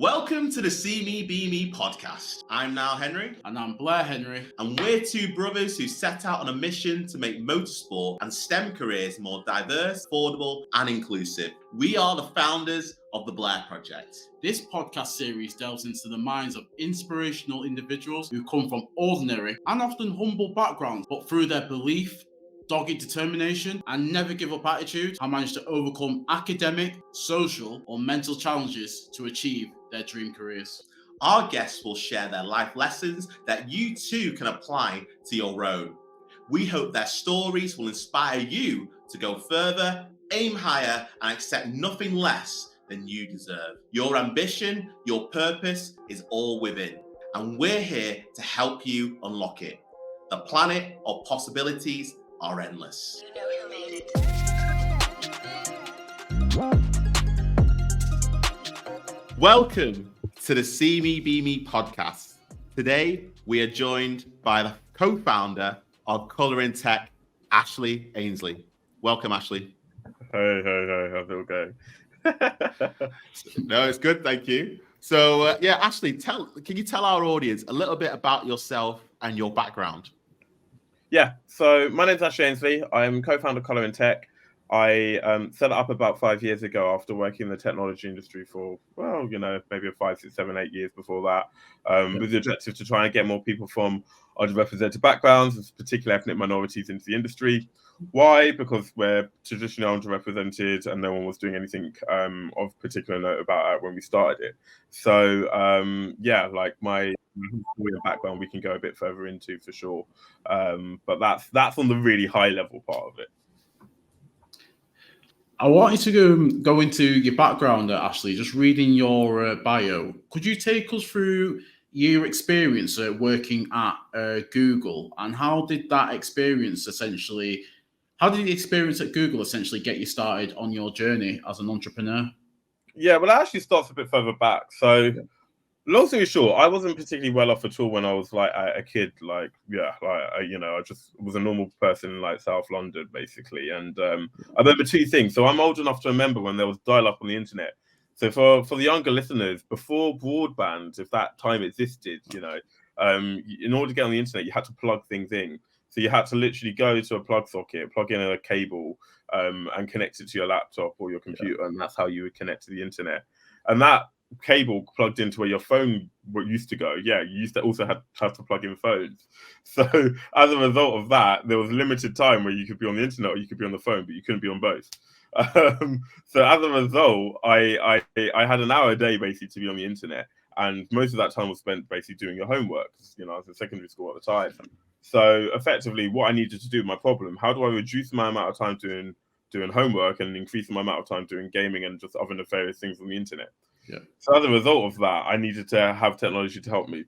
Welcome to the See Me, Be Me podcast. I'm Nile Henry. And I'm Blair Henry. And we're two brothers who set out on a mission to make motorsport and STEM careers more diverse, affordable, and inclusive. We are the founders of the Blair Project. This podcast series delves into the minds of inspirational individuals who come from ordinary and often humble backgrounds, but through their belief, dogged determination, and never give up attitude, have managed to overcome academic, social, or mental challenges to achieve their dream careers. Our guests will share their life lessons that you too can apply to your own. We hope their stories will inspire you to go further, aim higher, and accept nothing less than you deserve. Your ambition, your purpose is all within, and we're here to help you unlock it. The planet of possibilities are endless. You know who made it. Welcome to the See Me, Be Me podcast. Today, we are joined by the co-founder of Colorintech, Ashleigh Ainsley. Welcome, Ashleigh. Hey, how's it all going? No, it's good, thank you. So, Ashleigh, can you tell our audience a little bit about yourself and your background? Yeah, so my name's Ashleigh Ainsley. I'm co-founder of Colorintech. I set it up about 5 years ago after working in the technology industry for, maybe 5, 6, 7, 8 years before that, with the objective to try and get more people from underrepresented backgrounds, particularly ethnic minorities, into the industry. Why? Because we're traditionally underrepresented and no one was doing anything of particular note about it when we started it. So, my background we can go a bit further into for sure. But that's on the really high level part of it. I wanted to go into your background, Ashleigh, just reading your bio. Could you take us through your experience working at Google, and how did the experience at Google essentially get you started on your journey as an entrepreneur? Yeah, well, it actually starts a bit further back. So, long story short, I wasn't particularly well off at all when I was like a kid. I just was a normal person in like South London, basically. And I remember two things. So I'm old enough to remember when there was dial-up on the internet. So for the younger listeners, before broadband, if that time existed, in order to get on the internet, you had to plug things in. So you had to literally go to a plug socket, plug in a cable, and connect it to your laptop or your computer, and that's how you would connect to the internet. And that cable plugged into where your phone used to go. Yeah, you used to also have to plug in phones. So as a result of that, there was limited time where you could be on the internet or you could be on the phone, but you couldn't be on both. So as a result, I had an hour a day basically to be on the internet, and most of that time was spent basically doing your homework. I was in secondary school at the time. So effectively, what I needed to do, my problem, how do I reduce my amount of time doing homework and increase my amount of time doing gaming and just other nefarious things on the internet? Yeah. So as a result of that, I needed to have technology to help me.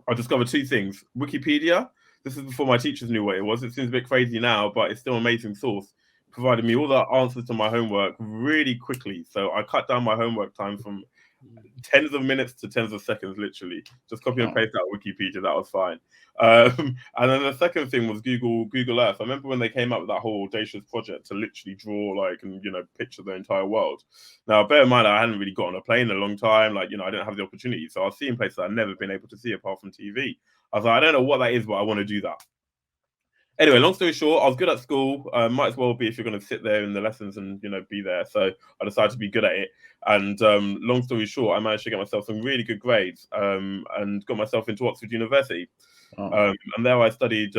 I discovered two things. Wikipedia, this is before my teachers knew what it was. It seems a bit crazy now, but it's still an amazing source. Provided me all the answers to my homework really quickly. So I cut down my homework time from tens of minutes to tens of seconds, literally. Just copy and paste out Wikipedia, that was fine. And then the second thing was Google Earth. I remember when they came up with that whole audacious project to literally draw picture the entire world. Now, bear in mind, I hadn't really got on a plane in a long time. I didn't have the opportunity. So I was seeing places I'd never been able to see apart from TV. I was like, I don't know what that is, but I want to do that. Anyway, long story short, I was good at school. Might as well be if you're going to sit there in the lessons and, be there. So I decided to be good at it. And long story short, I managed to get myself some really good grades and got myself into Oxford University. And there I studied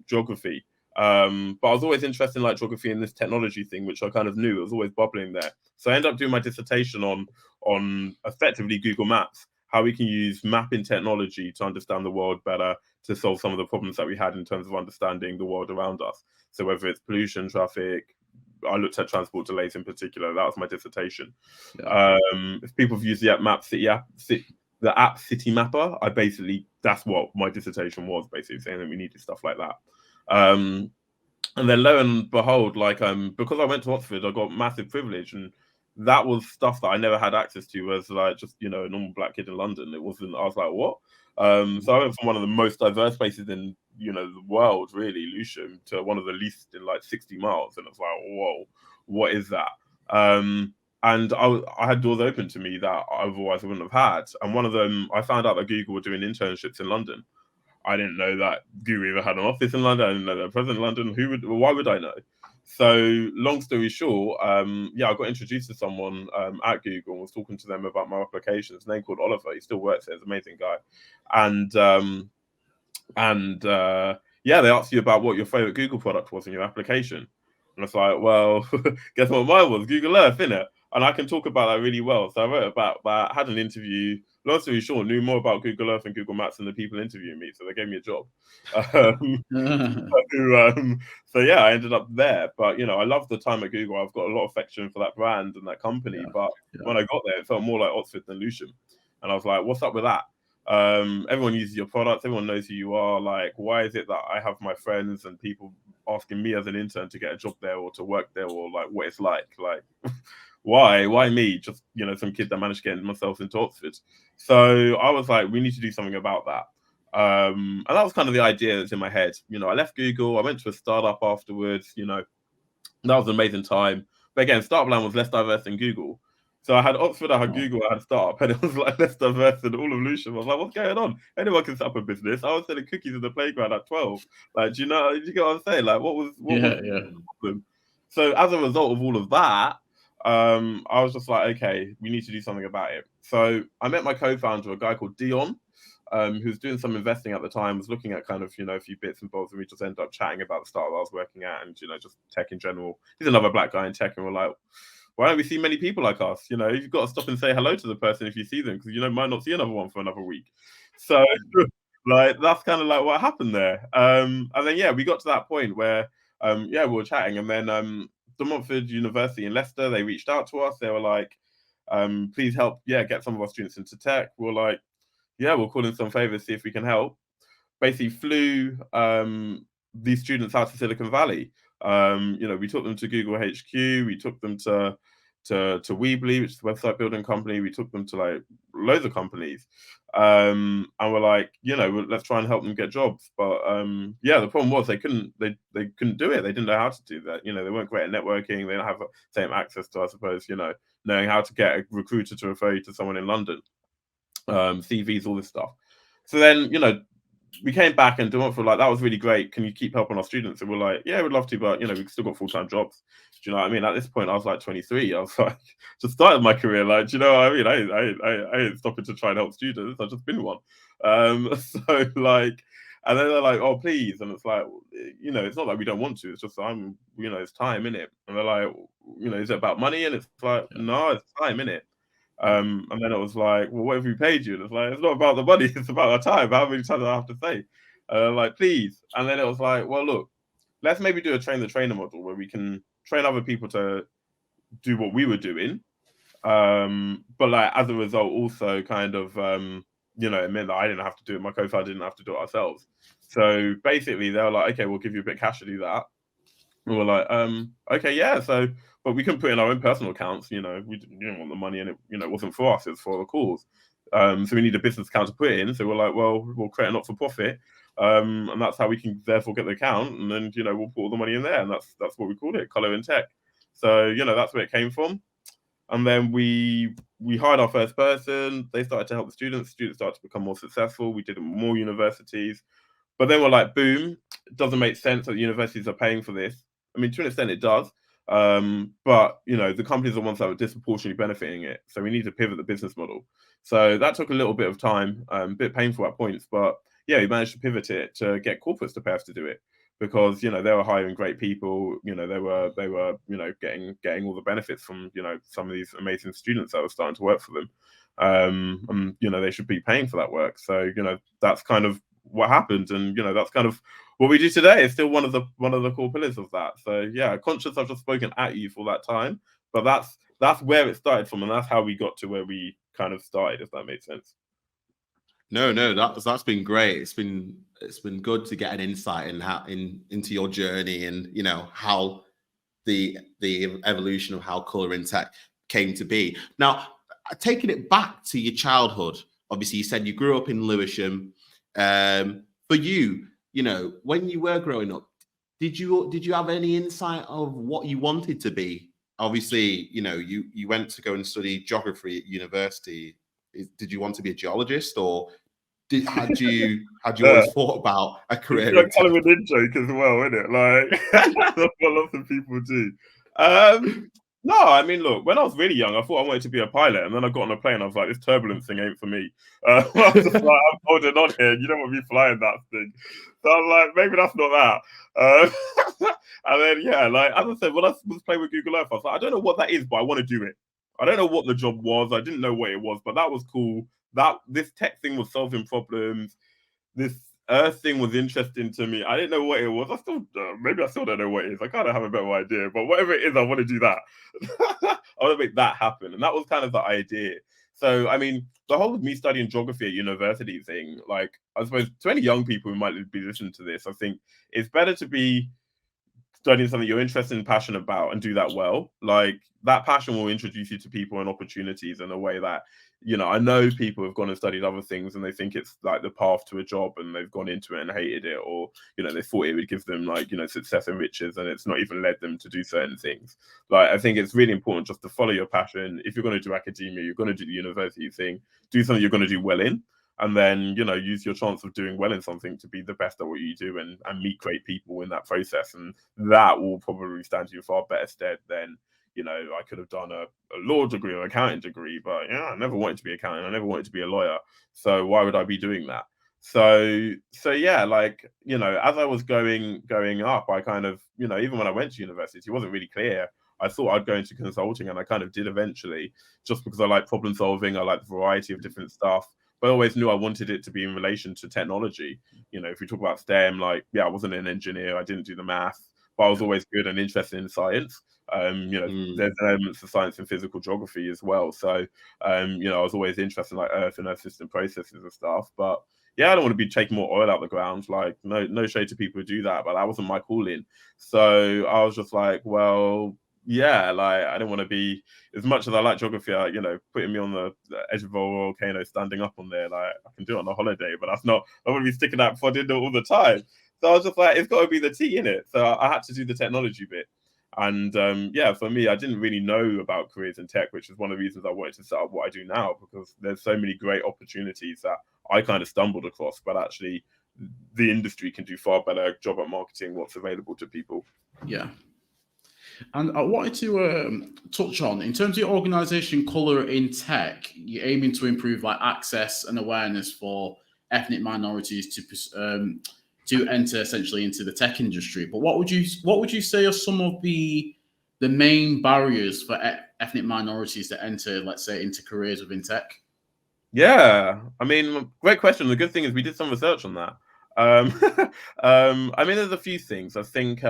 geography. But I was always interested in geography and this technology thing, which I kind of knew. It was always bubbling there. So I ended up doing my dissertation on effectively Google Maps, how we can use mapping technology to understand the world better, to solve some of the problems that we had in terms of understanding the world around us. So whether it's pollution, traffic, I looked at transport delays in particular. That was my dissertation. Yeah. If people have used the app the app City Mapper, that's what my dissertation was, basically saying that we needed stuff like that. And then lo and behold, because I went to Oxford, I got massive privilege, and that was stuff that I never had access to as just a normal black kid in London. It wasn't. I was like, what? So I went from one of the most diverse places in the world, really, Lewisham, to one of the least in 60 miles, and it's like, whoa, what is that? and I had doors open to me that otherwise I wouldn't have had. And one of them, I found out that Google were doing internships in London. I didn't know that Google even had an office in London. I didn't know they were present in London. Why would I know? So long story short, I got introduced to someone at Google and was talking to them about my applications. His name called Oliver. He still works there. He's an amazing guy. And they asked you about what your favorite Google product was in your application. And it's like, well, guess what mine was? Google Earth, innit? And I can talk about that really well. So I wrote about that, had an interview. Long story short, knew more about Google Earth and Google Maps than the people interviewing me. So they gave me a job. So yeah, I ended up there. But I love the time at Google. I've got a lot of affection for that brand and that company. But when I got there, it felt more like Oxford than Lewisham. And I was like, what's up with that? Everyone uses your products, everyone knows who you are. Like, why is it that I have my friends and people asking me as an intern to get a job there or to work there, or like what it's like why me, just some kid that managed to get myself into Oxford? So I was like, we need to do something about that. And that was kind of the idea that's in my head. I left Google, I went to a startup afterwards. That was an amazing time, but again, Startup Land was less diverse than Google. So I had Oxford, I had Google, I had Startup, and it was like less diverse than all of Lewisham. I was like, what's going on? Anyone can set up a business. I was selling cookies in the playground at 12. Like, do you get what I'm saying? Like, what was the problem? So as a result of all of that, I was just like, okay, we need to do something about it. So I met my co-founder, a guy called Dion, who was doing some investing at the time, was looking at kind of, a few bits and bobs, and we just ended up chatting about the startup I was working at and, just tech in general. He's another black guy in tech, and we're like, why don't we see many people like us? You've got to stop and say hello to the person if you see them, because might not see another one for another week. So like that's kind of like what happened there. And then we got to that point where we were chatting, and then De Montfort University in Leicester, they reached out to us. They were like, please help get some of our students into tech. We're like, we'll call in some favors, see if we can help. Basically flew these students out to Silicon Valley. We took them to Google HQ, we took them to Weebly, which is a website building company. We took them to like loads of companies. And we're like, let's try and help them get jobs. But the problem was they couldn't do it. They didn't know how to do that. They weren't great at networking. They don't have the same access to, I suppose, knowing how to get a recruiter to refer you to someone in London. CVs, all this stuff. So then, we came back and were like, that was really great. Can you keep helping our students? And we're like, yeah, we'd love to, but we've still got full-time jobs. Do you know what I mean? At this point, I was like 23. I was like, just started my career. Like, do you know what I mean? I ain't stopping to try and help students. I've just been one. So like, and then they're like, oh, please. And it's like, it's not like we don't want to. It's just it's time, innit? And they're like, is it about money? And it's like, no, it's time, innit? And then it was like, well, what have we paid you? And it's like, it's not about the money, it's about our time. How many times do I have to say? Like, please. And then it was like, well, look, let's maybe do a train the trainer model where we can train other people to do what we were doing. But like as a result, also kind of it meant that I didn't have to do it. My co-founder didn't have to do it ourselves. So basically they were like, okay, we'll give you a bit of cash to do that. And we're like, okay, yeah. So, but we couldn't put in our own personal accounts. We didn't want the money, and it wasn't for us. It was for the cause. So we need a business account to put it in. So we're like, well, we'll create a not-for-profit, and that's how we can therefore get the account. And then we'll put all the money in there, and that's what we called it, Colorintech. So that's where it came from. And then we hired our first person. They started to help the students. Students started to become more successful. We did more universities. But then we're like, boom, it doesn't make sense that universities are paying for this. I mean, to an extent it does. But the companies are the ones that were disproportionately benefiting it. So we need to pivot the business model. So that took a little bit of time, a bit painful at points, but we managed to pivot it to get corporates to pay us to do it, because they were hiring great people. They were getting all the benefits from some of these amazing students that were starting to work for them. And they should be paying for that work. So that's kind of what happened, and that's kind of what we do today. Is still one of the core pillars of that. So conscious I've just spoken at you for that time, but that's where it started from, and that's how we got to where we kind of started, if that makes sense. No, that's been great. It's been good to get an insight into your journey, and how the evolution of how Colorintech came to be. Now, taking it back to your childhood, obviously you said you grew up in Lewisham. For you, when you were growing up, did you have any insight of what you wanted to be obviously, you went to go and study geography at university. Did you want to be a geologist, or had you always thought about a career in It's kind tech? of an in joke as well, isn't it? Like that's what lots of people do. No, I mean, look, when I was really young, I thought I wanted to be a pilot, and then I got on a plane. I was like, this turbulence thing ain't for me. I was just like, I'm holding on here. You don't want me flying that thing. So I was like, maybe that's not that. And then, yeah, like as I said, when I was playing with Google Earth, I was like, I don't know what that is, but I want to do it. I don't know what the job was. I didn't know what it was, but that was cool. This tech thing was solving problems. This Earth thing was interesting to me. I didn't know what it was. Maybe I still don't know what it is. I kind of have a better idea, but whatever it is, I want to do that. I want to make that happen, and that was kind of the idea. So, I mean, the whole of me studying geography at university thing, like, I suppose to any young people who might be listening to this, I think it's better to be studying something you're interested and passionate about and do that well. Like, that passion will introduce you to people and opportunities in a way that, I know people have gone and studied other things and they think it's like the path to a job and they've gone into it and hated it, or, they thought it would give them like, success and riches, and it's not even led them to do certain things. Like, I think it's really important just to follow your passion. If you're going to do academia, you're going to do the university thing, do something you're going to do well in. And then, use your chance of doing well in something to be the best at what you do and meet great people in that process. And that will probably stand you in far better stead than, I could have done a law degree or accounting degree, but I never wanted to be accountant. I never wanted to be a lawyer. So why would I be doing that? So yeah, like, as I was going up, I kind of, even when I went to university, it wasn't really clear. I thought I'd go into consulting, and I kind of did eventually, just because I like problem solving. I like the variety of different stuff. But I always knew I wanted it to be in relation to technology. If we talk about STEM, like, I wasn't an engineer, I didn't do the math, but I was always good and interested in science. There's elements of science and physical geography as well. So, I was always interested in like Earth and Earth system processes and stuff. But yeah, I don't want to be taking more oil out the ground. Like, no shade to people who do that, but that wasn't my calling. So I was just like, well, yeah, like, I don't want to be, as much as I like geography, putting me on the edge of a volcano, standing up on there, like, I can do it on a holiday, but I want to be sticking out before I did it all the time. So I was just like, it's got to be the T in it. So I had to do the technology bit. And yeah, for me, I didn't really know about careers in tech, which is one of the reasons I wanted to set up what I do now, because there's so many great opportunities that I kind of stumbled across, but actually the industry can do far better job at marketing what's available to people. Yeah. And I wanted to touch on, in terms of your organisation, Colorintech, you're aiming to improve like access and awareness for ethnic minorities to enter essentially into the tech industry. But what would you say are some of the main barriers for ethnic minorities to enter, let's say, into careers within tech? Yeah, I mean, great question. The good thing is we did some research on that. I mean, there's a few things. I think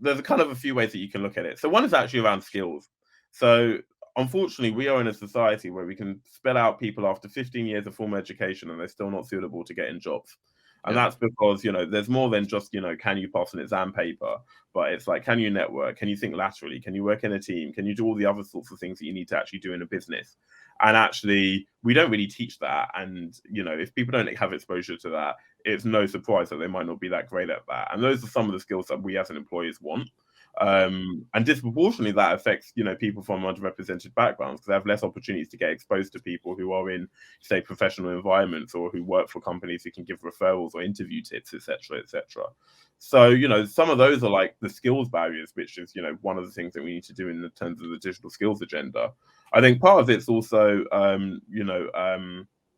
there's kind of a few ways that you can look at it. So one is actually around skills. So unfortunately, we are in a society where we can spell out people after 15 years of formal education and they're still not suitable to get in jobs. And that's because, there's more than just, can you pass an exam paper? But it's like, can you network? Can you think laterally? Can you work in a team? Can you do all the other sorts of things that you need to actually do in a business? And actually, we don't really teach that. And, if people don't have exposure to that, it's no surprise that they might not be that great at that. And those are some of the skills that we as an employers want. And disproportionately, that affects, people from underrepresented backgrounds, because they have less opportunities to get exposed to people who are in, say, professional environments, or who work for companies who can give referrals or interview tips, etc., etc. So, some of those are like the skills barriers, which is, one of the things that we need to do in the terms of the digital skills agenda. I think part of it's also,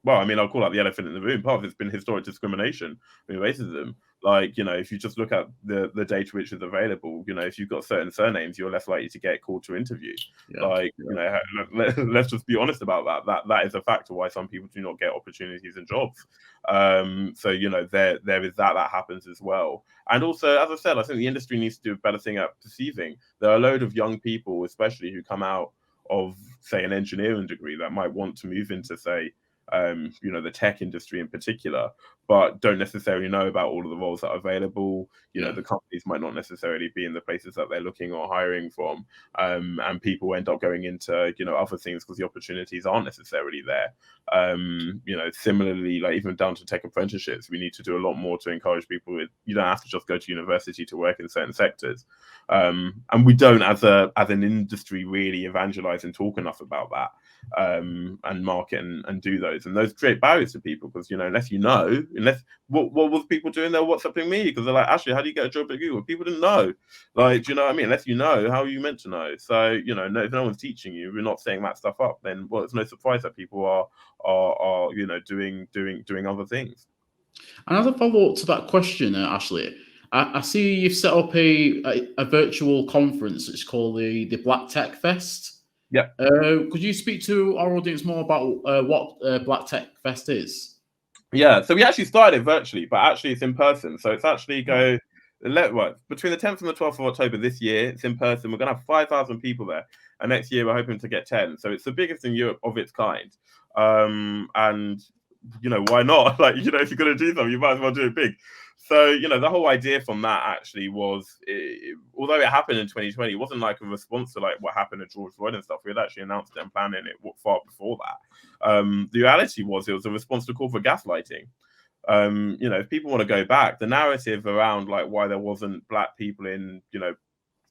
well, I mean, I'll call out the elephant in the room. Part of it's been historic discrimination, racism. Like, if you just look at the data which is available, if you've got certain surnames, you're less likely to get called to interview. Let's just be honest about that. That is a factor why some people do not get opportunities and jobs. So, there is that happens as well. And also, as I said, I think the industry needs to do a better thing at perceiving. There are a load of young people, especially, who come out of, say, an engineering degree that might want to move into, say, the tech industry in particular, but don't necessarily know about all of the roles that are available. The companies might not necessarily be in the places that they're looking or hiring from, and people end up going into other things because the opportunities aren't necessarily there. Similarly, like even down to tech apprenticeships, we need to do a lot more to encourage people. You don't have to just go to university to work in certain sectors, and we don't as an industry really evangelize and talk enough about that, and market and do those, and those create barriers to people because unless what was people doing there WhatsApping me because they're like, Ashleigh, how do you get a job at Google? People didn't know. Like, do you know what I mean? Unless how are you meant to know? So if no one's teaching you, we're not saying that stuff up, then it's no surprise that people are doing other things. And as a follow-up to that question, Ashleigh, I see you've set up a virtual conference. It's called the Black Tech Fest. Yeah. Could you speak to our audience more about what Black Tech Fest is? Yeah, so we actually started virtually, but actually it's in person. So it's actually between the 10th and the 12th of October this year, it's in person. We're going to have 5,000 people there. And next year, we're hoping to get 10. So it's the biggest in Europe of its kind. And, why not? Like, if you're going to do something, you might as well do it big. So, the whole idea from that actually was, although it happened in 2020, it wasn't like a response to like what happened at George Floyd and stuff. We had actually announced it and planning it far before that. The reality was it was a response to call for gaslighting. If people want to go back, the narrative around like why there wasn't Black people in,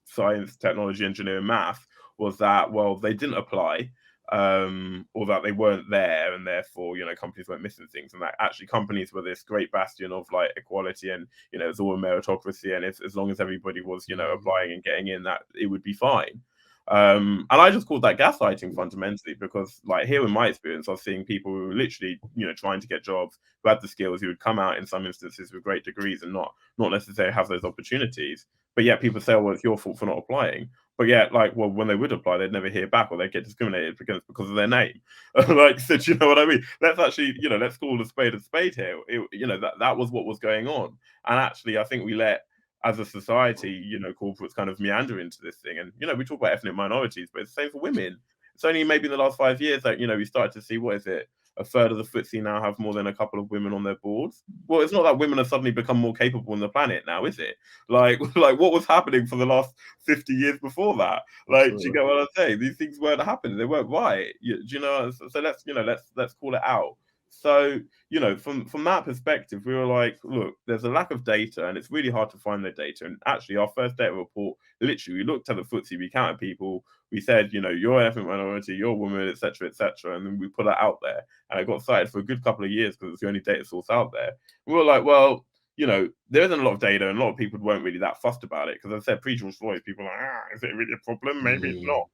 science, technology, engineering, math was that, well, they didn't apply, or that they weren't there, and therefore, companies weren't missing things, and that actually companies were this great bastion of like equality, and it was all a meritocracy, and as long as everybody was, applying and getting in, that it would be fine. And I just called that gaslighting fundamentally because, like, here in my experience, I was seeing people who were literally, trying to get jobs, who had the skills, who would come out in some instances with great degrees and not necessarily have those opportunities. But yet people say, well, it's your fault for not applying. But yet, like, well, when they would apply, they'd never hear back, or they'd get discriminated because of their name. Like, so do you know what I mean? Let's actually, let's call a spade here. That was what was going on. And actually, I think we let, as a society, corporates kind of meander into this thing. And, we talk about ethnic minorities, but it's the same for women. It's only maybe in the last 5 years that, we started to see, what is it? A third of the FTSE now have more than a couple of women on their boards. Well, it's not that women have suddenly become more capable on the planet now, is it? Like what was happening for the last 50 years before that? Like, do you get what I'm saying? These things weren't happening. They weren't right. Do you know? So let's call it out. So, from that perspective, we were like, look, there's a lack of data and it's really hard to find the data. And actually, our first data report, literally, we looked at the FTSE, we counted people, we said, you're an ethnic minority, you're a woman, etc., etc. And then we put that out there. And it got cited for a good couple of years because it's the only data source out there. We were like, well, there isn't a lot of data and a lot of people weren't really that fussed about it. Because as I said, pre-George Floyd, people were like, is it really a problem? Maybe it's not.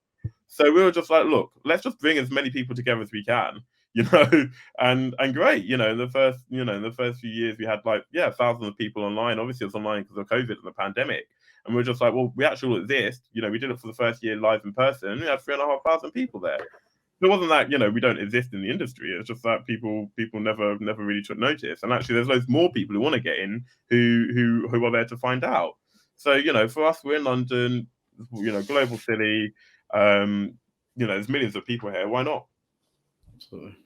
So we were just like, look, let's just bring as many people together as we can. And great, in the first few years we had thousands of people online. Obviously, it's online because of COVID and the pandemic. And we're just like, well, we actually all exist. We did it for the first year live in person, and we had 3,500 people there. It wasn't that we don't exist in the industry. It's just that people never really took notice. And actually, there's loads more people who want to get in who are there to find out. So for us, we're in London, global city. There's millions of people here. Why not? Absolutely.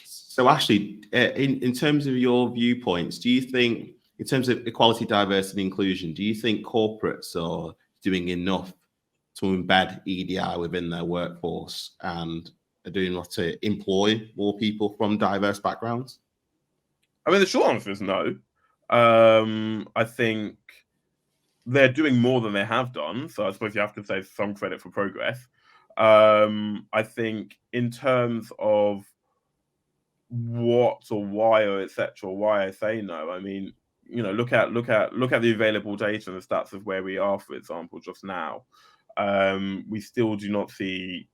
So, Ashleigh, in terms of your viewpoints, do you think, in terms of equality, diversity, and inclusion, do you think corporates are doing enough to embed EDI within their workforce and are doing enough to employ more people from diverse backgrounds? I mean, the short answer is no. I think they're doing more than they have done. So I suppose you have to say some credit for progress. I think in terms of what or why or etc. why I say no, I mean, look at the available data and the stats of where we are, for example, just now. We still do not see,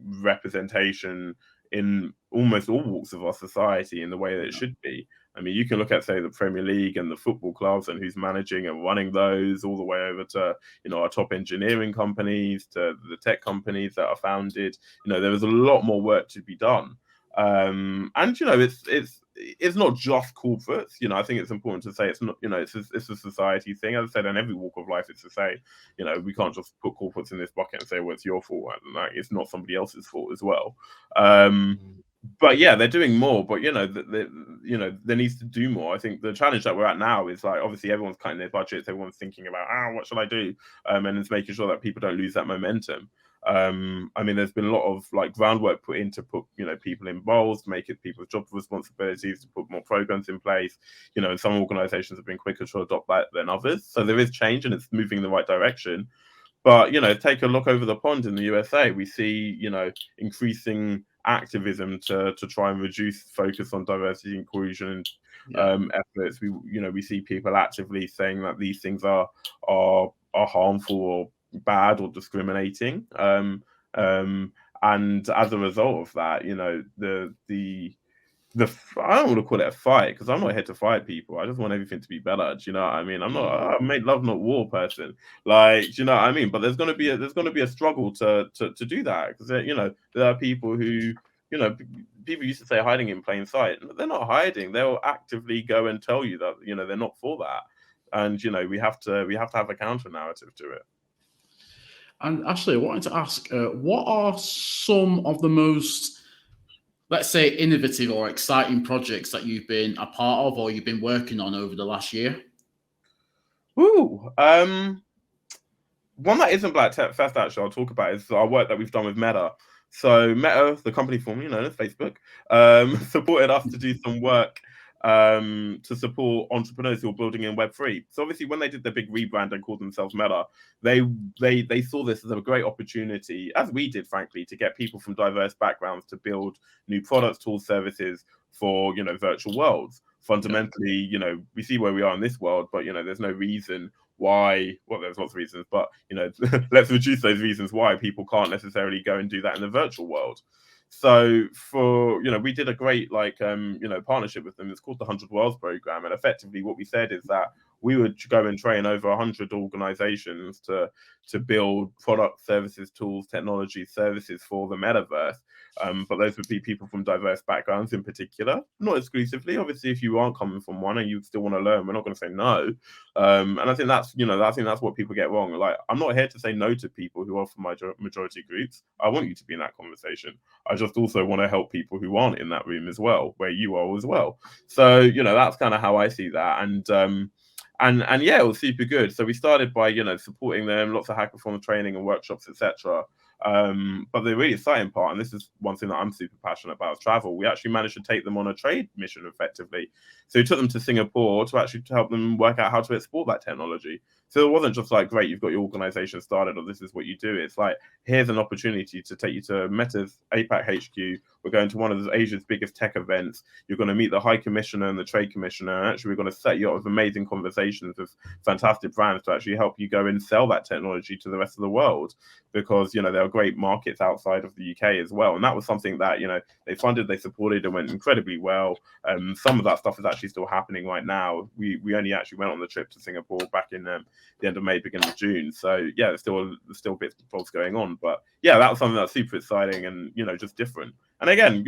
representation in almost all walks of our society in the way that it should be. I mean, you can look at, say, the Premier League and the football clubs and who's managing and running those, all the way over to, our top engineering companies, to the tech companies that are founded. There is a lot more work to be done. And it's not just corporates. I think it's important to say it's not, it's a society thing. As I said, in every walk of life, it's to say, we can't just put corporates in this bucket and say, well, it's your fault. Like, it's not somebody else's fault as well. But yeah, they're doing more. But there needs to do more. I think the challenge that we're at now is like obviously everyone's cutting their budgets, everyone's thinking about what should I do, and it's making sure that people don't lose that momentum. I mean, there's been a lot of like groundwork put in to put people involved, make it people's job responsibilities, to put more programs in place. And some organisations have been quicker to adopt that than others. So there is change, and it's moving in the right direction. But take a look over the pond in the USA. We see increasing activism to try and reduce focus on diversity, inclusion, and efforts. We see people actively saying that these things are harmful or bad or discriminating. And as a result of that, I don't want to call it a fight, because I'm not here to fight people. I just want everything to be better. Do you know what I mean? I'm made love, not war person. Like, do you know what I mean? But there's gonna be a struggle to do that, because there are people who people used to say hiding in plain sight. They're not hiding. They'll actively go and tell you that they're not for that. And we have to have a counter narrative to it. And Ashleigh, I wanted to ask, what are some of the most, let's say, innovative or exciting projects that you've been a part of or you've been working on over the last year? Ooh, one that isn't Black Tech Fest, actually, I'll talk about is our work that we've done with Meta. So Meta, the company formerly known as Facebook, supported us to do some work to support entrepreneurs who are building in Web3. So obviously, when they did their big rebrand and called themselves Meta, they saw this as a great opportunity, as we did, frankly, to get people from diverse backgrounds to build new products, tools, services for virtual worlds. Fundamentally, we see where we are in this world, but there's no reason why. Well, there's lots of reasons, but let's reduce those reasons why people can't necessarily go and do that in the virtual world. So we did a great partnership with them. It's called the 100 Worlds program, and effectively what we said is that we would go and train over 100 organizations to build products, services, tools, technology, services for the metaverse. But those would be people from diverse backgrounds in particular, not exclusively. Obviously, if you aren't coming from one and you still want to learn, we're not going to say no. And I think that's what people get wrong. Like, I'm not here to say no to people who are from majority groups. I want you to be in that conversation. I just also want to help people who aren't in that room as well, where you are as well. So that's kind of how I see that. And yeah, it was super good. So we started by supporting them, lots of hackathon training and workshops, etc. But the really exciting part, and this is one thing that I'm super passionate about, is travel. We actually managed to take them on a trade mission effectively. So we took them to Singapore to help them work out how to export that technology. So it wasn't just like, great, you've got your organization started, or this is what you do. It's like, here's an opportunity to take you to Meta's APAC HQ. We're going to one of Asia's biggest tech events. You're going to meet the High Commissioner and the Trade Commissioner. And actually, we're going to set you up with amazing conversations with fantastic brands to actually help you go and sell that technology to the rest of the world. Because, there are great markets outside of the UK as well. And that was something that, they funded, they supported, and went incredibly well. Some of that stuff is actually still happening right now. We only actually went on the trip to Singapore back in the end of May, beginning of June. So yeah, there's still bits and bobs going on. But yeah, that was something that's super exciting and, just different. And again,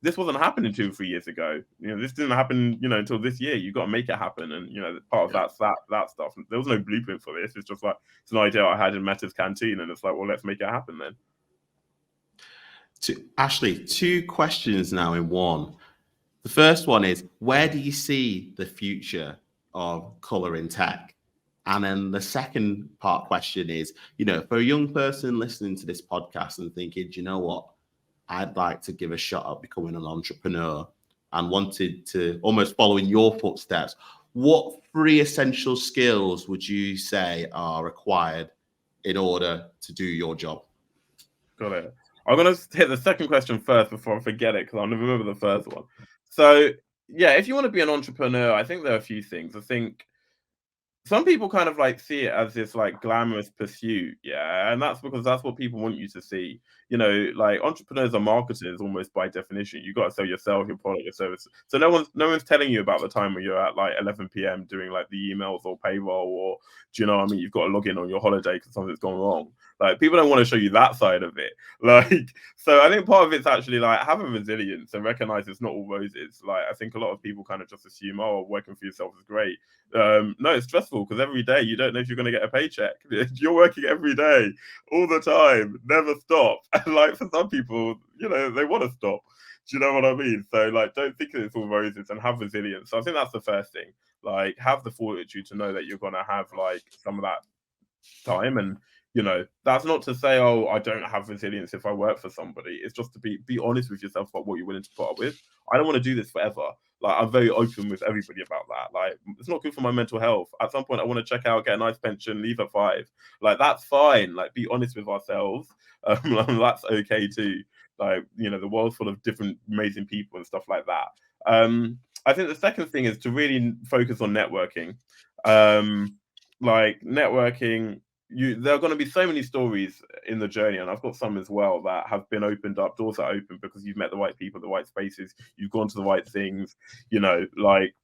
this wasn't happening 2 or 3 years ago. This didn't happen, until this year. You've got to make it happen. And, part of that's that stuff. There was no blueprint for this. It's just like, it's an idea I had in Meta's canteen. And it's like, well, let's make it happen then. Ashleigh, 2 questions now in one. The first one is, where do you see the future of Colorintech? And then the second part question is, for a young person listening to this podcast and thinking, do you know what? I'd like to give a shot at becoming an entrepreneur and wanted to almost follow in your footsteps. What 3 essential skills would you say are required in order to do your job? Got it. I'm going to hit the second question first before I forget it, because I'll never remember the first one. So yeah, if you want to be an entrepreneur, I think there are a few things. I think some people kind of see it as this glamorous pursuit, yeah, and that's because that's what people want you to see. Entrepreneurs are marketers almost by definition. You got to sell yourself, your product, your service. So no one's telling you about the time when you're at 11 p.m. doing the emails or payroll, or do you know what I mean? You've got to log in on your holiday because something's gone wrong. People don't want to show you that side of it. So I think part of it's actually having resilience and recognize it's not all roses. I think a lot of people kind of just assume, oh, working for yourself is great. No, it's stressful because every day you don't know if you're going to get a paycheck. You're working every day, all the time, never stop. And for some people, they want to stop. Do you know what I mean? So like, don't think that it's all roses and have resilience. So I think that's the first thing. Like, have the fortitude to know that you're gonna have like some of that time. And that's not to say, oh, I don't have resilience if I work for somebody. It's just to be honest with yourself about what you're willing to put up with. I don't want to do this forever. Like, I'm very open with everybody about that. Like, it's not good for my mental health. At some point I want to check out, get a nice pension, leave at 5. Like, that's fine. Like, be honest with ourselves. That's okay too. Like, the world's full of different amazing people and stuff like that. I think the second thing is to really focus on networking. Like, networking, there are going to be so many stories in the journey, and I've got some as well that have been opened up, doors that open because you've met the right people, the right spaces, you've gone to the right things, like,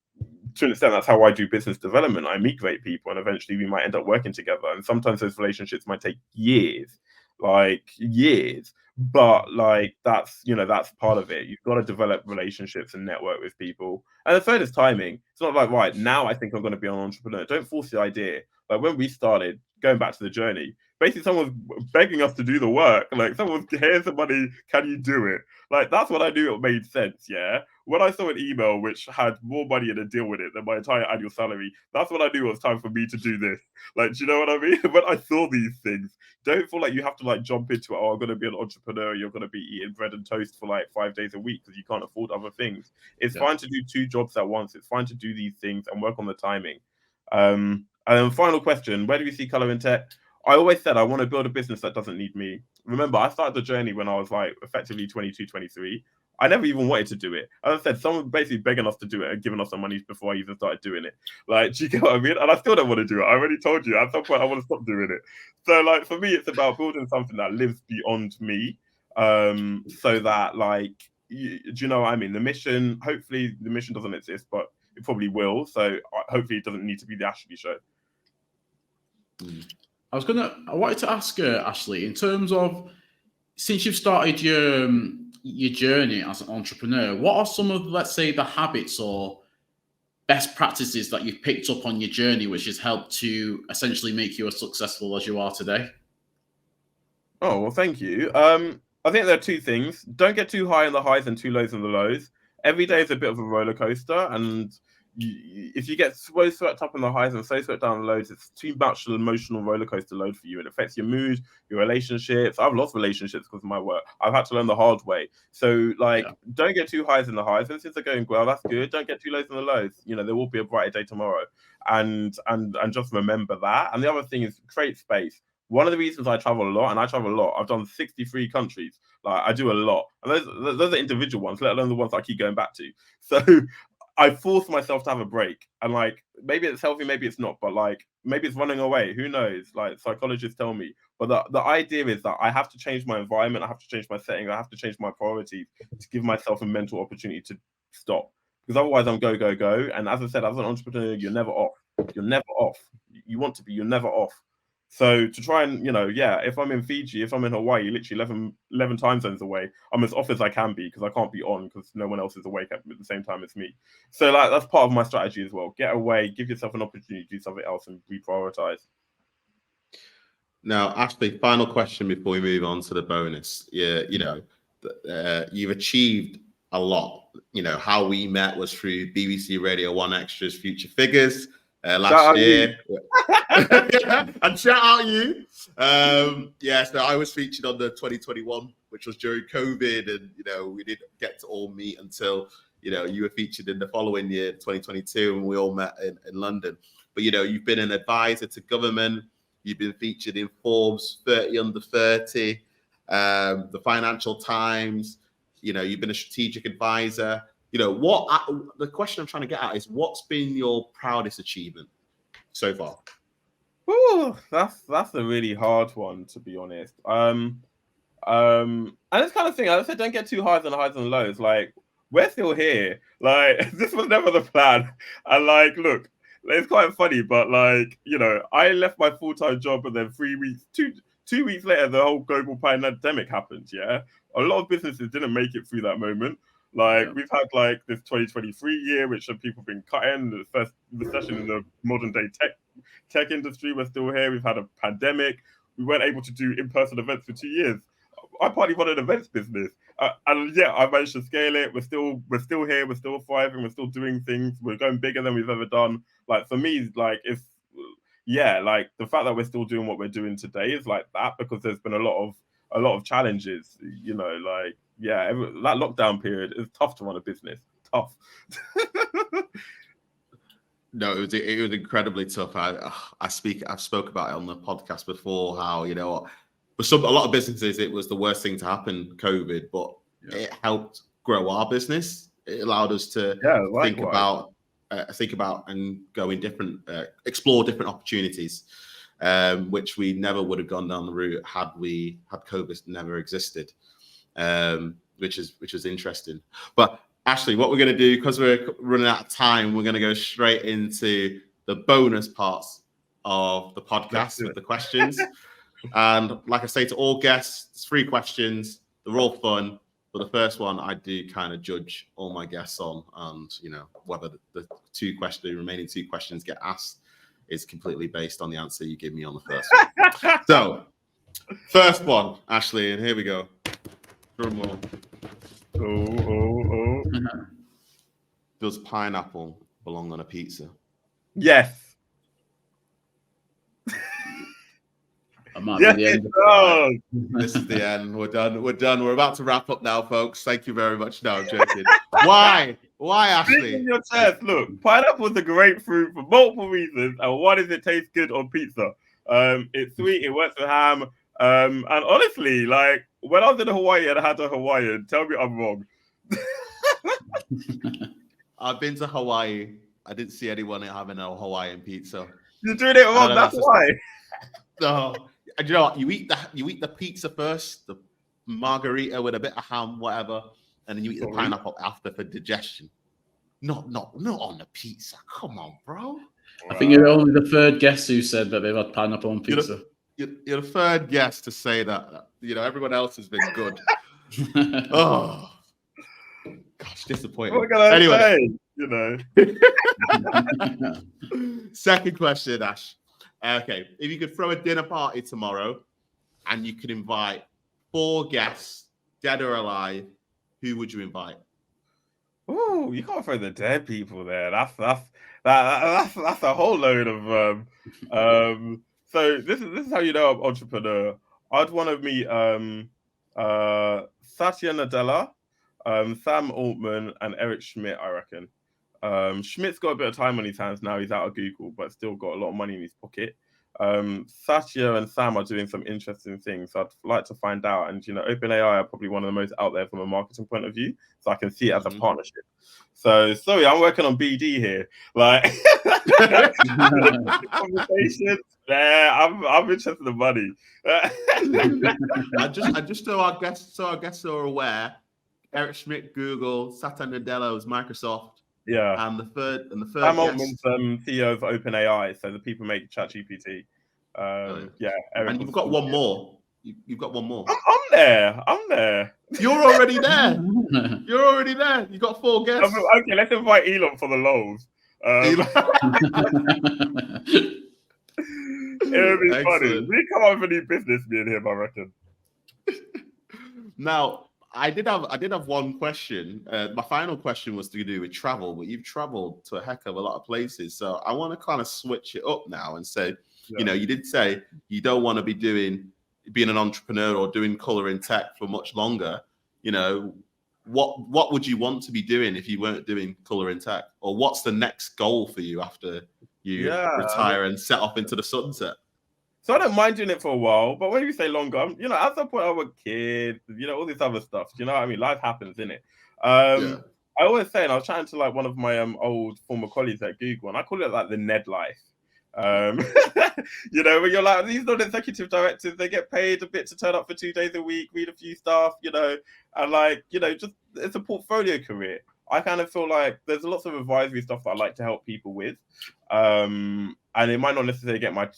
to an extent, that's how I do business development. I meet great people and eventually we might end up working together. And sometimes those relationships might take years, but like, that's part of it. You've got to develop relationships and network with people. And the third is timing. It's not like, right now I think I'm going to be an entrepreneur. Don't force the idea. Like, when we started, going back to the journey, basically someone was begging us to do the work. Like, someone, here's the money, can you do it? Like, that's when I knew it made sense. Yeah, when I saw an email which had more money in a deal with it than my entire annual salary, that's when I knew it was time for me to do this. Like, do you know what I mean? When I saw these things, don't feel like you have to like jump into it. Oh, I'm going to be an entrepreneur. You're going to be eating bread and toast for like 5 days a week because you can't afford other things. It's fine to do 2 jobs at once. It's fine to do these things and work on the timing. And then final question, where do we see Colorintech? I always said I want to build a business that doesn't need me. Remember, I started the journey when I was like effectively 22, 23. I never even wanted to do it. As I said, someone basically begging us to do it and giving us some money before I even started doing it. Like, do you get what I mean? And I still don't want to do it. I already told you, at some point I want to stop doing it. So like, for me, it's about building something that lives beyond me. So that like, do you know what I mean? The mission, hopefully the mission doesn't exist, but it probably will. So hopefully it doesn't need to be the Ashleigh show. I wanted to ask Ashleigh, in terms of, since you've started your journey as an entrepreneur, what are some of, let's say, the habits or best practices that you've picked up on your journey, which has helped to essentially make you as successful as you are today? Oh, well, thank you. I think there are 2 things. Don't get too high on the highs and too low on the lows. Every day is a bit of a roller coaster, and if you get so swept up in the highs and so swept down the lows, it's too much emotional roller coaster load for you. It affects your mood, your relationships. I've lost relationships because of my work. I've had to learn the hard way. So like, don't get too highs in the highs. When things are going well, that's good. Don't get too lows in the lows. There will be a brighter day tomorrow, and just remember that. And the other thing is create space. One of the reasons I travel a lot, and I travel a lot, I've done 63 countries. Like, I do a lot. And those are individual ones, let alone the ones I keep going back to. So I force myself to have a break. And like, maybe it's healthy, maybe it's not, but like, maybe it's running away. Who knows? Like, psychologists tell me. But the idea is that I have to change my environment. I have to change my setting. I have to change my priorities to give myself a mental opportunity to stop. Because otherwise I'm go, go, go. And as I said, as an entrepreneur, you're never off. You're never off. You want to be, you're never off. So to try and, if I'm in Fiji, if I'm in Hawaii, literally 11 time zones away, I'm as off as I can be because I can't be on because no one else is awake at the same time as me. So like, that's part of my strategy as well. Get away, give yourself an opportunity to do something else and reprioritize. Now, Ashleigh, final question before we move on to the bonus. Yeah, you've achieved a lot. How we met was through BBC Radio 1 Extra's Future Figures last year. And shout out you. So I was featured on the 2021, which was during COVID, and we didn't get to all meet until you were featured in the following year, 2022, and we all met in London. But you've been an advisor to government. You've been featured in Forbes 30 Under 30, the Financial Times. You've been a strategic advisor. The question I'm trying to get at is, what's been your proudest achievement so far? Ooh, that's a really hard one, to be honest. And this kind of thing, I said, don't get too highs and lows. Like, we're still here. Like, this was never the plan. And like, look, it's quite funny, but like, I left my full-time job and then 3 weeks, two weeks later, the whole global pandemic happened. Yeah, a lot of businesses didn't make it through that moment. Like, we've had like this 2023 year, which some people have been cutting, the first recession in the modern day tech industry. We're still here. We've had a pandemic. We weren't able to do in-person events for 2 years. I partly run an events business, And yeah, I managed to scale it. We're still here. We're still thriving. We're still doing things. We're going bigger than we've ever done. Like for me, like like the fact that we're still doing what we're doing today is like that because there's been a lot of challenges. Like that lockdown period is tough to run a business. Tough. No, it was incredibly tough. I've spoke about it on the podcast before. How for a lot of businesses it was the worst thing to happen, COVID, but it helped grow our business. It allowed us to think about and go in explore different opportunities, which we never would have gone down the route had COVID never existed, which is interesting. But Ashleigh, what we're going to do, because we're running out of time, we're going to go straight into the bonus parts of the podcast with the questions. And like I say to all guests, it's 3 questions. They're all fun. But the first one, I do kind of judge all my guests on, and whether the remaining 2 questions get asked is completely based on the answer you give me on the first one. So, first one, Ashleigh, and here we go. Drum roll. Oh. Does pineapple belong on a pizza? Yes. That might be the end. This is the end. We're done. We're about to wrap up now, folks. Thank you very much. No, I'm joking. Why, Ashleigh? In your chest. Look, pineapple is a great fruit for multiple reasons. And one is it tastes good on pizza. It's sweet. It works with ham. And honestly, like when I was in Hawaii and I had a Hawaiian, tell me I'm wrong. I've been to Hawaii. I didn't see anyone having a Hawaiian pizza. You're doing it wrong. That's why. No, and you know what? You eat the pizza first, the margarita with a bit of ham, whatever, and then you eat the pineapple after for digestion. Not on the pizza. Come on, bro. I think you're only the 3rd guest who said that they've had pineapple on pizza. You're the 3rd guest to say that. Everyone else has been good. Oh, gosh, disappointing. What can I say? Second question, Ash. Okay, if you could throw a dinner party tomorrow and you could invite 4 guests, dead or alive, who would you invite? Oh, you can't throw the dead people there. That's a whole load of So this is how you know I'm entrepreneur. I'd want to meet Satya Nadella, Sam Altman, and Eric Schmidt, I reckon. Schmidt's got a bit of time on his hands now. He's out of Google, but still got a lot of money in his pocket. Satya and Sam are doing some interesting things. So I'd like to find out. And, OpenAI are probably one of the most out there from a marketing point of view. So I can see it as a partnership. So, sorry, I'm working on BD here. Like, conversations. Yeah, I'm interested in money. I just so our guests are aware, Eric Schmidt, Google, Satya Nadella is Microsoft. Yeah, and the third Sam Altman's CEO of OpenAI, so the people make ChatGPT. Eric, and you've got one more. You've got one more. I'm there. You're already there. You got 4 guests. Okay, let's invite Elon for the lols. It'll be funny. We come up with a new business, me and him, I reckon. Now, I did have one question. My final question was to do with travel, but you've traveled to a heck of a lot of places. So I want to kind of switch it up now and say, you did say you don't want to be being an entrepreneur or doing Colorintech for much longer. What would you want to be doing if you weren't doing Colorintech? Or what's the next goal for you after you retire and set off into the sunset? So I don't mind doing it for a while, but when you say longer, at some point I was a kid, all this other stuff. You know what I mean? Life happens, innit? I always say, and I was chatting to like one of my old former colleagues at Google, and I call it like the Ned life. When you're like, these non-executive directors, they get paid a bit to turn up for 2 days a week, read a few stuff, and like, just it's a portfolio career. I kind of feel like there's lots of advisory stuff that I like to help people with. And it might not necessarily get my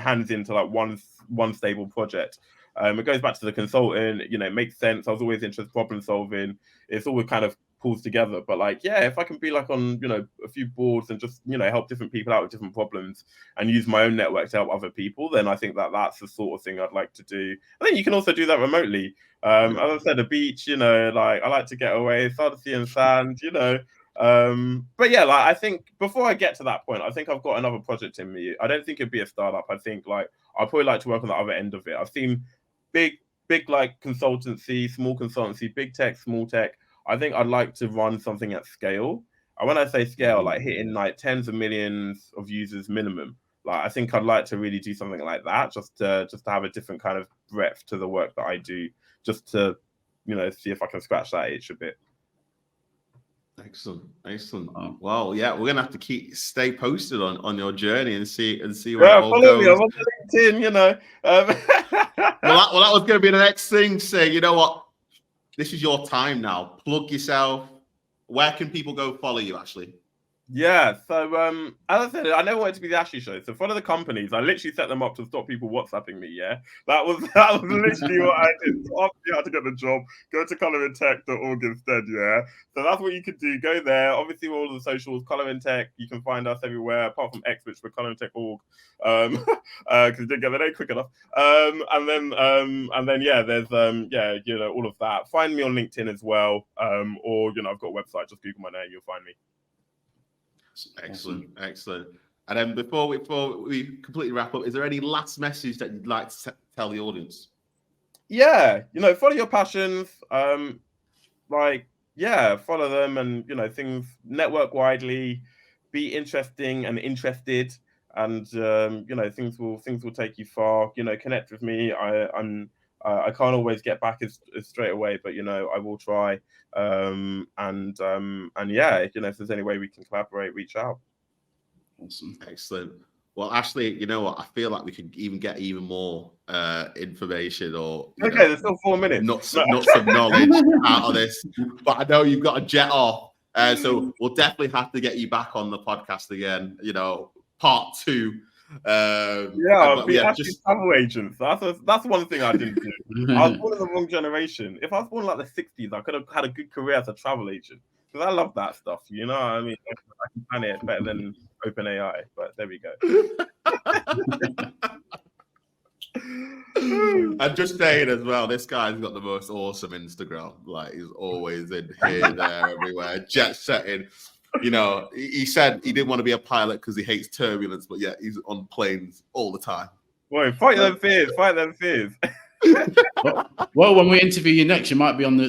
hands into like one stable project. It goes back to the consulting, it makes sense. I was always interested in problem solving. It's always kind of pulls together. But like, yeah, if I can be like on, you know, a few boards and just, you know, help different people out with different problems and use my own network to help other people, then I think that that's the sort of thing I'd like to do. I think you can also do that remotely. As I said, the beach, you know, like I like to get away, start to see in sand, you know. But yeah, like I think before I get to that point, I think I've got another project in me. I don't think it'd be a startup. I think like I'd probably like to work on the other end of it. I've seen big like consultancy, small consultancy, big tech, small tech. I think I'd like to run something at scale. And when I say scale, like hitting like tens of millions of users minimum. Like I think I'd like to really do something like that, just to have a different kind of breadth to the work that I do, just to, you know, see if I can scratch that itch a bit. Excellent. Well, yeah, we're gonna have to stay posted on your journey and see where it all follow goes. me. I'm on LinkedIn, you know. Well, that was going to be the next thing. Say, you know what? This is your time now. Plug yourself. Where can people go follow you, Ashleigh? Yeah, so as I said, I never wanted to be the Ashleigh Show. So for the companies, I literally set them up to stop people WhatsApping me. Yeah, that was literally what I did. So after you had to get the job, go to colorintech.org instead. Yeah, so that's what you could do. Go there. Obviously, all of the socials, Colorintech. You can find us everywhere apart from X, which we're Colorintech.org. Because you didn't get the name quick enough. And then yeah, there's yeah, you know, all of that. Find me on LinkedIn as well. Or you know, I've got a website. Just Google my name, you'll find me. Excellent. And then before we completely wrap up, is there any last message that you'd like to tell the audience? Yeah, you know, follow your passions. Like, yeah, follow them, and you know, things. Network widely, be interesting and interested, and you know, things will take you far. You know, connect with me. I can't always get back as straight away, but you know, I will try. And yeah, you know, if there's any way we can collaborate, reach out. Awesome. Excellent. Well, Ashleigh, you know what? I feel like we could get even more information or there's still 4 minutes. Nuts of knowledge out of this. But I know you've got to jet off. So we'll definitely have to get you back on the podcast again, you know, part 2. Just travel agents. That's one thing I didn't do. I was born in the wrong generation. If I was born in like the 60s, I could have had a good career as a travel agent, because I love that stuff. You know what I mean? I can plan it better than OpenAI, but there we go. And just saying as well, this guy's got the most awesome Instagram. Like, he's always in here, there, everywhere, jet setting. You know, he said he didn't want to be a pilot because he hates turbulence, but yeah, he's on planes all the time. Boy, fight them fears. Well, when we interview you next, you might be an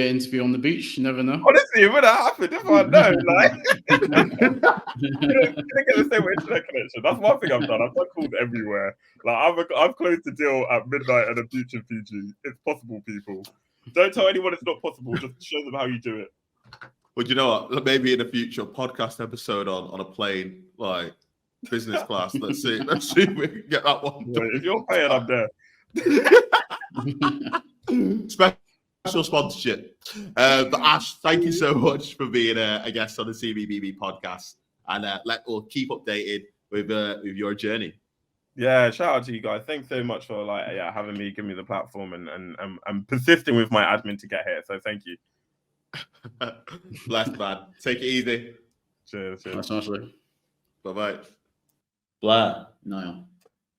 interview on the beach. You never know. Honestly, it would have happened if I know. Like, you get the same internet connection. That's one thing I've done. I've done calls everywhere. Like, I've closed the deal at midnight at a beach in Fiji. It's possible, people. Don't tell anyone it's not possible. Just show them how you do it. Well, you know what? Maybe in a future podcast episode on a plane, like business class. Let's see if we can get that one. Yeah, if you're paying, I'm there. Special sponsorship. But Ash, thank you so much for being a guest on the CBBB podcast, and we'll keep updated with your journey. Yeah, shout out to you guys. Thanks so much for having me, giving me the platform, and persisting with my admin to get here. So thank you. Blessed, man. Take it easy. Cheers. Bye-bye. Blair, Nile,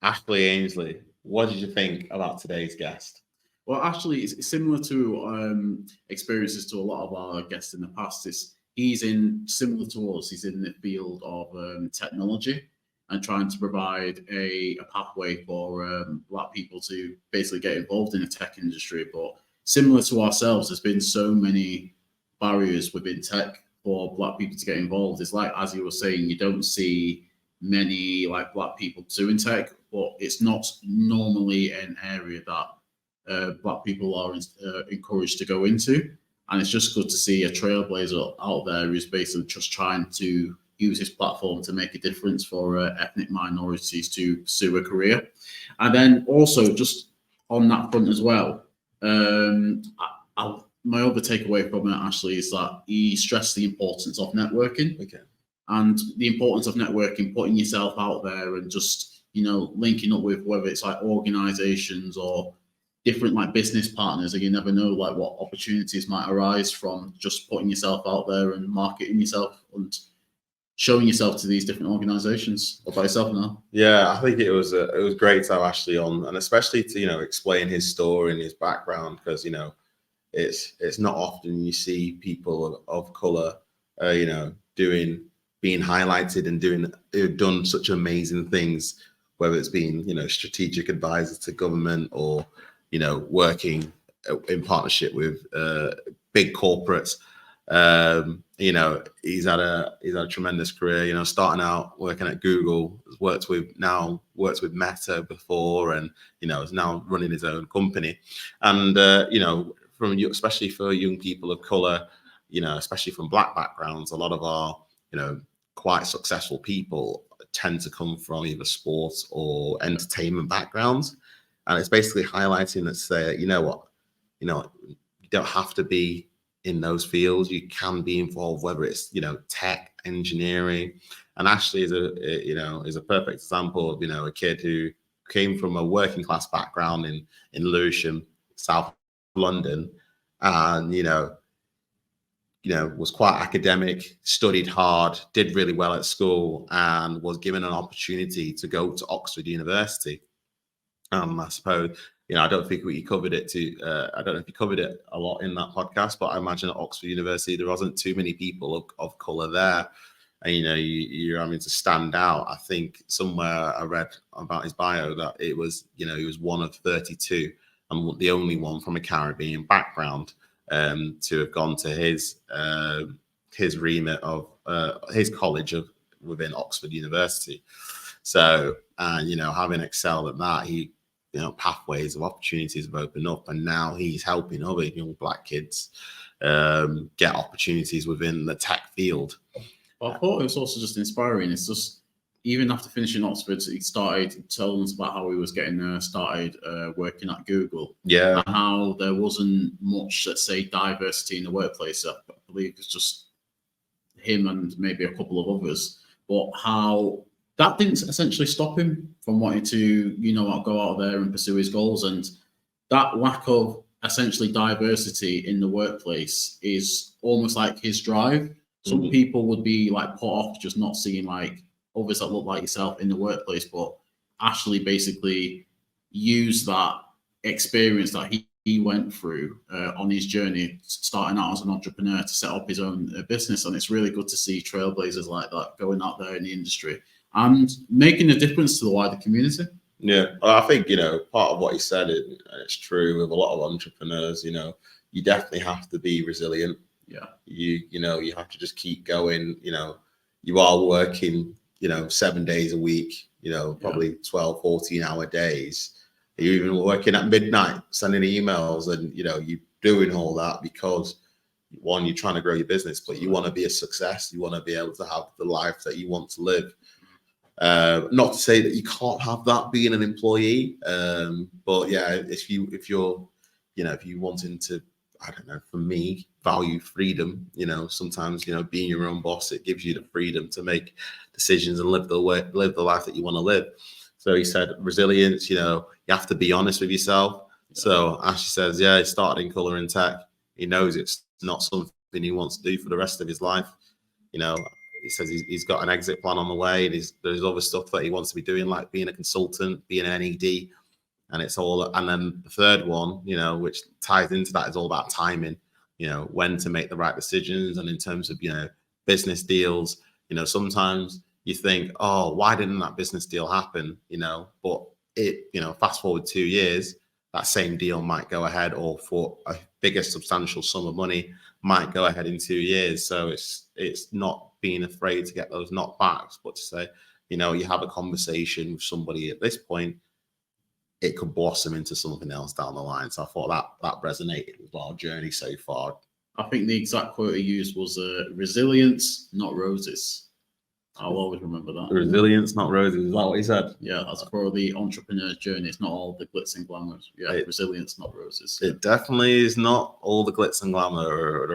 Ashleigh Ainsley, what did you think about today's guest? Well, actually, it's similar to experiences to a lot of our guests in the past. He's similar to us. He's in the field of technology and trying to provide a pathway for Black people to basically get involved in the tech industry. But similar to ourselves, there's been so many barriers within tech for Black people to get involved. It's like, as you were saying, you don't see many like Black people doing tech, but it's not normally an area that Black people are encouraged to go into. And it's just good to see a trailblazer out there who's basically just trying to use his platform to make a difference for ethnic minorities to pursue a career. And then also just on that front as well, my other takeaway from it, Ashleigh, is that he stressed the importance of networking. Okay. And the importance of networking, putting yourself out there and just, linking up with whether it's like organizations or different like business partners, and you never know like what opportunities might arise from just putting yourself out there and marketing yourself and showing yourself to these different organizations. What about yourself now? Yeah, I think it was great to have Ashleigh on, and especially to explain his story and his background, because it's not often you see people of color being highlighted and who've done such amazing things, whether it's been strategic advisors to government or working in partnership with big corporates. He's had a tremendous career, starting out working at Google, has worked with Meta before, and is now running his own company. And especially for young people of color, especially from Black backgrounds, a lot of our quite successful people tend to come from either sports or entertainment backgrounds. And it's basically highlighting that, say, you don't have to be in those fields. You can be involved, whether it's tech, engineering. And Ashleigh is a perfect example of a kid who came from a working class background in Lewisham, South London, and was quite academic, studied hard, did really well at school, and was given an opportunity to go to Oxford University. I suppose, I don't think we covered it I don't know if you covered it a lot in that podcast, but I imagine at Oxford University, there wasn't too many people of colour there. And, you're having to stand out. I think somewhere I read about his bio that it was, he was one of 32 and the only one from a Caribbean background to have gone to his remit of his college within Oxford University. So, having excelled at that, he, pathways of opportunities have opened up, and now he's helping other young Black kids get opportunities within the tech field. Well, I thought it was also just inspiring. It's just, even after finishing Oxford, he started telling us about how he was getting started working at Google. Yeah. And how there wasn't much, let's say, diversity in the workplace. I believe it's just him and maybe a couple of others. But how that didn't essentially stop him from wanting to, go out there and pursue his goals. And that lack of essentially diversity in the workplace is almost like his drive. Some people would be like put off just not seeing like others that look like yourself in the workplace, but Ashleigh basically used that experience that he went through on his journey, starting out as an entrepreneur, to set up his own business. And it's really good to see trailblazers like that going out there in the industry and making a difference to the wider community. Yeah, well, I think, part of what he said, it's true with a lot of entrepreneurs, you definitely have to be resilient. Yeah. You have to just keep going. You are working, 7 days a week, probably 12, 14-hour days. You're even working at midnight, sending emails, and, you're doing all that because, one, you're trying to grow your business, but you want to be a success. You want to be able to have the life that you want to live. Not to say that you can't have that being an employee, but yeah, if you're wanting to, I don't know, for me, value freedom, sometimes, being your own boss, it gives you the freedom to make decisions and live the life that you want to live. So he said resilience, you have to be honest with yourself. Yeah. So Ashleigh says, yeah, he started in Colorintech. He knows it's not something he wants to do for the rest of his life. He says he's got an exit plan on the way, and there's other stuff that he wants to be doing, like being a consultant, being an NED. And then the third one, which ties into that, is all about timing, when to make the right decisions. And in terms of, business deals, sometimes you think, oh, why didn't that business deal happen? But fast forward 2 years, that same deal might go ahead, or for a bigger substantial sum of money might go ahead in 2 years. So it's not being afraid to get those knockbacks, but to say, you have a conversation with somebody at this point, it could blossom into something else down the line. So I thought that resonated with our journey so far. I think the exact quote he used was resilience, not roses. I'll always remember that. Resilience, not roses. Is that what he said? Yeah, that's for the entrepreneur's journey. It's not all the glitz and glamour. Yeah, resilience, not roses. It definitely is not all the glitz and glamour.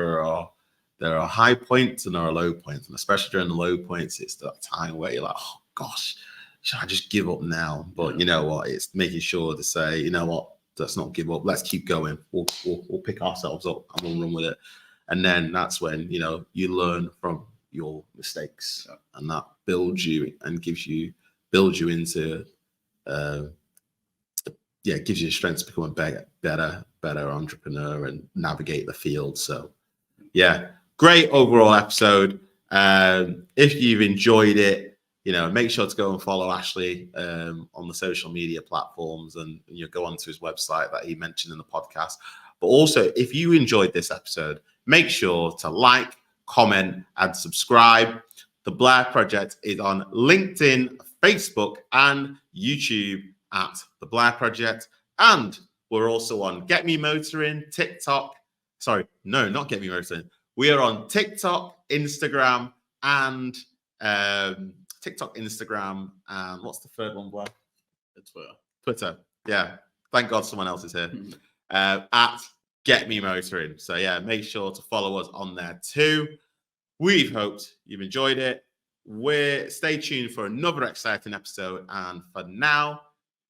There are high points and there are low points. And especially during the low points, it's that time where you're like, oh gosh, should I just give up now? But you know what? It's making sure to say, you know what? give up. Let's keep going. We'll pick ourselves up and we'll run with it. And then that's when, you know, you learn from your mistakes, and that builds you and builds you into, gives you the strength to become a better entrepreneur and navigate the field. So yeah, great overall episode. If you've enjoyed it, you know, make sure to go and follow Ashleigh on the social media platforms, and you go onto his website that he mentioned in the podcast. But also, if you enjoyed this episode, make sure to like, comment, and subscribe. The Blair Project is on LinkedIn, Facebook, and YouTube at The Blair Project. And we're also on Get Me Motoring, TikTok. Sorry, no, not Get Me Motoring. We are on TikTok, Instagram, and what's the third one, Blair? Twitter. Yeah. Thank God someone else is here. At Get Me Motoring. So yeah, make sure to follow us on there too. We've hoped you've enjoyed it. Stay tuned for another exciting episode. And for now,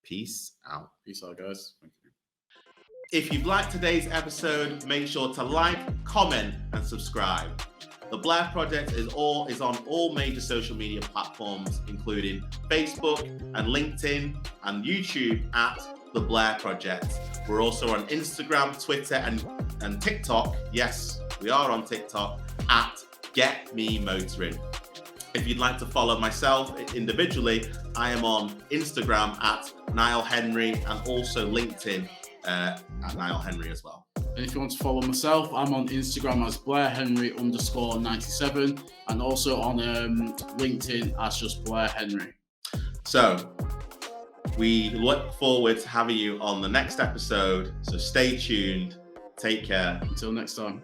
peace out. Peace out, guys. Thank you. If you've liked today's episode, make sure to like, comment, and subscribe. The Blair Project is on all major social media platforms, including Facebook and LinkedIn and YouTube at The Blair Project. We're also on Instagram, Twitter, and TikTok. Yes, we are on TikTok at Get Me Motoring. If you'd like to follow myself individually, I am on Instagram at Nile Henry and also LinkedIn at Nile Henry as well. And if you want to follow myself, I'm on Instagram as BlairHenry_97 and also on LinkedIn as just Blair Henry. So we look forward to having you on the next episode. So stay tuned. Take care. Until next time.